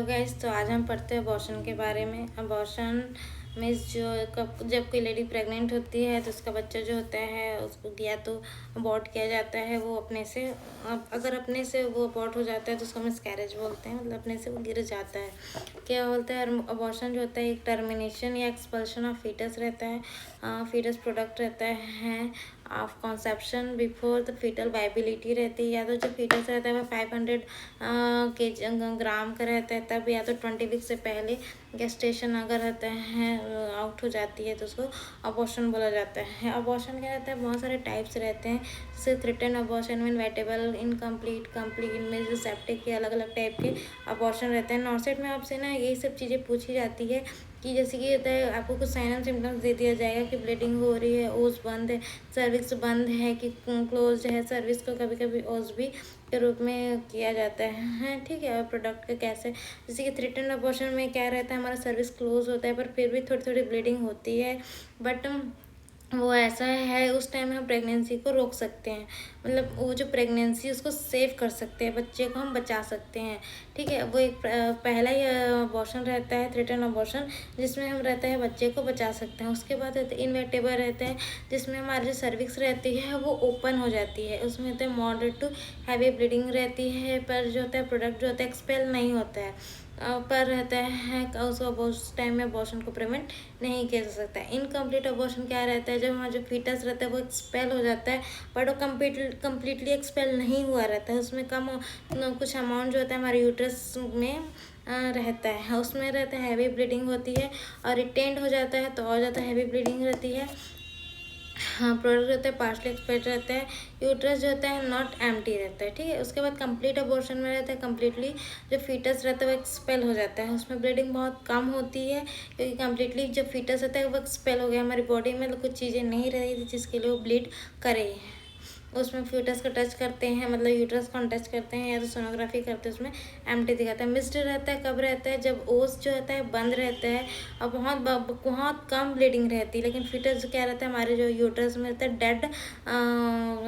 Guys, तो आज हम पढ़ते हैं अबॉर्शन के बारे में। अबॉर्शन मीन्स जब कोई लेडी प्रेग्नेंट होती है तो उसका बच्चा जो होता है उसको या तो अबॉर्ट किया जाता है। वो अपने से अगर अपने से वो अबॉर्ट हो जाता है तो उसको मिसकैरेज बोलते हैं, मतलब अपने से वो गिर जाता है। क्या बोलते हैं, अबॉर्शन जो होता है एक टर्मिनेशन या एक्सपल्शन ऑफ फीटस रहता है। फीटस प्रोडक्ट रहता है of conception before the fetal viability रहती है। या तो जो फीटस रहता है वह 500 ग्राम का रहता है तब, या तो 20 वीक से पहले गेस्टेशन अगर रहता है आउट हो जाती है तो उसको अबॉर्शन बोला जाता है। अबॉर्शन क्या रहता है, बहुत सारे टाइप्स रहते हैं, जैसे threaten abortion, inevitable, incomplete, complete, इनमें जो सेप्टिक के अलग अलग टाइप के अबॉर्शन रहते हैं। नॉर्सेट में आपसे ना यही सब चीज़ें पूछी जाती है कि जैसे कि होता है आपको कुछ साइन एंड सिम्टम्स दे दिया जाएगा कि ब्लीडिंग हो रही है, ओस बंद है, सर्विक्स बंद है कि क्लोज है। सर्विक्स को कभी कभी ओस भी के रूप में किया जाता है, ठीक है। और प्रोडक्ट का कैसे, जैसे कि थ्रेटन अबॉर्शन में क्या रहता है, हमारा सर्विस क्लोज होता है पर फिर भी थोड़ी थोड़ी ब्लीडिंग होती है, बट वो ऐसा है उस टाइम हम प्रेगनेंसी को रोक सकते हैं, मतलब वो जो प्रेगनेंसी उसको सेव कर सकते हैं, बच्चे को हम बचा सकते हैं, ठीक है। वो एक पहला ही अबॉर्शन रहता है थ्रेटन अबॉर्शन, जिसमें हम रहता है बच्चे को बचा सकते हैं। उसके बाद रहता है इनवेटेबल रहता है, जिसमें हमारी जो सर्विक्स रहती है वो ओपन हो जाती है। उसमें होता है मॉडरेट टू हैवी ब्लीडिंग रहती है, पर जो होता है प्रोडक्ट जो होता है एक्सपेल नहीं होता है, पर रहता है उसको उस टाइम में अबॉर्शन को प्रिवेंट नहीं किया जा सकता है। इनकम्प्लीट अबॉर्शन क्या रहता है, जब हमारा जो फीटस रहता है वो एक्सपेल हो जाता है बट वो कम्प्लीटली एक्सपेल नहीं हुआ रहता है। उसमें कम कुछ अमाउंट जो होता है हमारे यूट्रस में रहता है, उसमें रहता है हैवी ब्लीडिंग होती है, और रिटेंड हो जाता है तो और ज़्यादा हैवी ब्लीडिंग रहती है। हाँ, प्रोडक्ट रहता है पार्शली एक्सपेल्ड रहता है, यूट्रस जो होता है नॉट एम्प्टी रहता है, ठीक है। उसके बाद कंप्लीट अबॉर्शन में रहता है कम्प्लीटली जो फीटस रहता है वो एक्सपेल हो जाता है। उसमें ब्लीडिंग बहुत कम होती है क्योंकि कम्प्लीटली जो फीटस रहता है वो एक्सपेल हो गया, हमारी बॉडी में कुछ चीज़ें नहीं रही थी जिसके लिए वो ब्लीड करे। उसमें फ्यूटस को टच करते हैं, मतलब यूट्रस को टच करते हैं या तो सोनोग्राफी करते हैं, उसमें एम्प्टी दिखाता है। मिस्ड रहता है कब रहता है, जब ओस जो होता है बंद रहता है और बहुत कम ब्लीडिंग रहती है, लेकिन फीटस क्या रहता है हमारे जो यूट्रस में रहता है डेड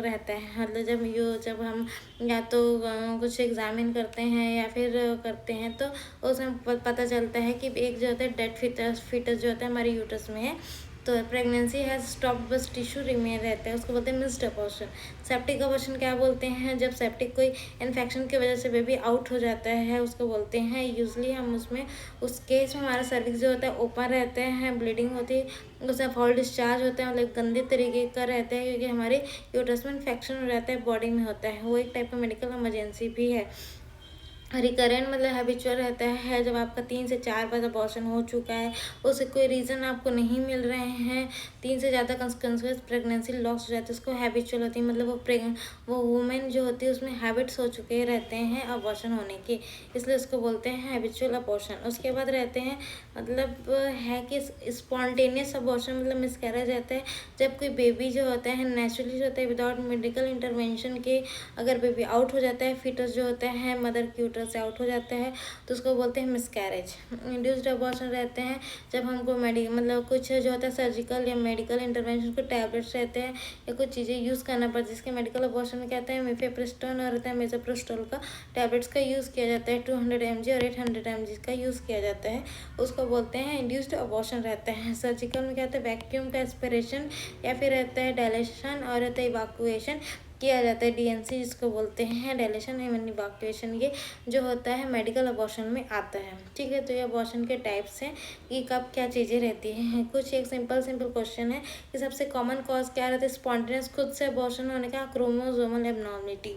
रहता है। मतलब जब हम या तो कुछ एग्जामिन करते हैं या फिर करते हैं तो उसमें पता चलता है कि एक जो होता है डेड फीटस जो होता है हमारे यूट्रस में है, तो pregnancy has stop bus tissue remain रहता है, उसको बोलते हैं मिस्ड अबॉर्शन। सेप्टिक अबॉर्शन क्या बोलते हैं, जब सेप्टिक कोई इन्फेक्शन की वजह से बेबी आउट हो जाता है उसको बोलते हैं। यूजली हम उसमें उस केस में हमारा सर्विक्स जो होता है ओपन रहते हैं, ब्लीडिंग होती है, उससे फॉल डिस्चार्ज होता है, मतलब गंदे तरीके का रहता है क्योंकि हमारे यूट्रस में इन्फेक्शन हो जाता है, बॉडी में होता है। वो एक टाइप का मेडिकल इमरजेंसी भी है। रिकरेंट मतलब हैबिचुअल रहता है, जब आपका 3 से 4 बार अबॉर्शन हो चुका है, उससे कोई रीज़न आपको नहीं मिल रहे हैं, 3 से ज़्यादा कंसिक्वेंस प्रेगनेंसी लॉस हो जाती है, उसको हैबिचुअल होती है, मतलब वो वुमेन जो होती है उसमें हैबिट्स हो चुके रहते हैं अबॉर्शन होने के, इसलिए उसको बोलते हैं हैबिचुअल अबॉर्शन। उसके बाद रहते हैं मतलब है कि स्पॉन्टेनियस अबॉर्शन, मतलब मिसकैरेज रहता है जब कोई बेबी जो होता है नेचुरली जो होता है विदाउट मेडिकल इंटरवेंशन के अगर बेबी आउट हो जाता है, फीटस जो होता है मदर की यूट्रस से आउट हो जाता है तो उसको बोलते हैं मिसकैरेज। इंड्यूस्ड अबॉर्शन रहते हैं जब हमको मतलब कुछ जो होता है सर्जिकल या मेडिकल इंटरवेंशन को टैबलेट्स रहते हैं या कुछ चीज़ें यूज़ करना पड़ता है, जिसके मेडिकल अबॉर्शन में कहते हैं मिफेप्रिस्टोन और रहता है मेजोप्रोस्टोल का टैबलेट्स का यूज़ किया जाता है, 200 mg और 800 mg का यूज़ किया जाता है, उसको बोलते हैं इंड्यूस्ड अबॉर्शन रहता है। सर्जिकल में क्या होता है वैक्यूम का एस्पिरेशन या फिर रहता है डायलेशन और रहता है इवाकुएशन किया जाता है, डीएनसी जिसको बोलते हैं, डायलेशन एवं इवाकुएशन, ये जो होता है मेडिकल अबॉर्शन में आता है, ठीक है। तो ये अबॉर्शन के टाइप्स हैं कि कब क्या चीज़ें रहती हैं। कुछ एक सिंपल क्वेश्चन है कि सबसे कॉमन कॉज क्या रहता है स्पॉन्टेनियस खुद से अबॉर्शन होने का, क्रोमोसोमल एबनॉर्मलिटी,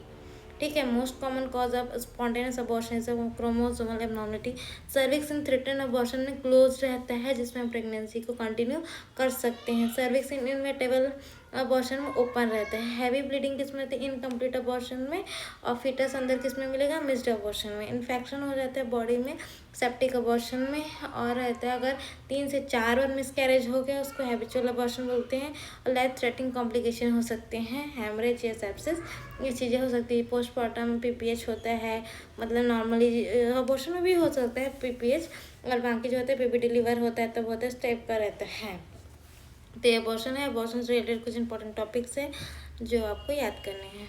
ठीक है। Most common cause of spontaneous abortion is chromosomal abnormality. Cervix in threaten abortion में क्लोज रहता है जिसमें हम प्रेगनेंसी को कंटिन्यू कर सकते हैं। सर्विक्स इन इनवेटेबल अबॉर्शन में ओपन रहता है। हैवी ब्लीडिंग किस में रहती है, इनकम्प्लीट अबॉर्शन में, और फीटस अंदर किस में मिलेगा, मिस्ड अबॉर्शन में। इन्फेक्शन हो जाता है बॉडी में सेप्टिक अबॉर्शन में, और रहता है अगर 3 से 4 बार मिसकैरेज हो गया उसको हैबिचुअल अबॉर्शन बोलते हैं, और लाइफ थ्रेटनिंग कॉम्प्लिकेशन हो सकते हैं, हेमरेज या सेप्सिस, ये चीज़ें हो सकती है। पोस्टमार्टम पीपीएच होता है, मतलब नॉर्मली अबॉर्शन में भी हो सकता है पीपीएच, और बाकी जो होता है बेबी डिलीवर होता है तब होता है स्टेप का रहता है। तो ये अबॉर्शन है, अबॉर्शन से रिलेटेड कुछ इंपॉर्टेंट टॉपिक्स है जो आपको याद करने हैं।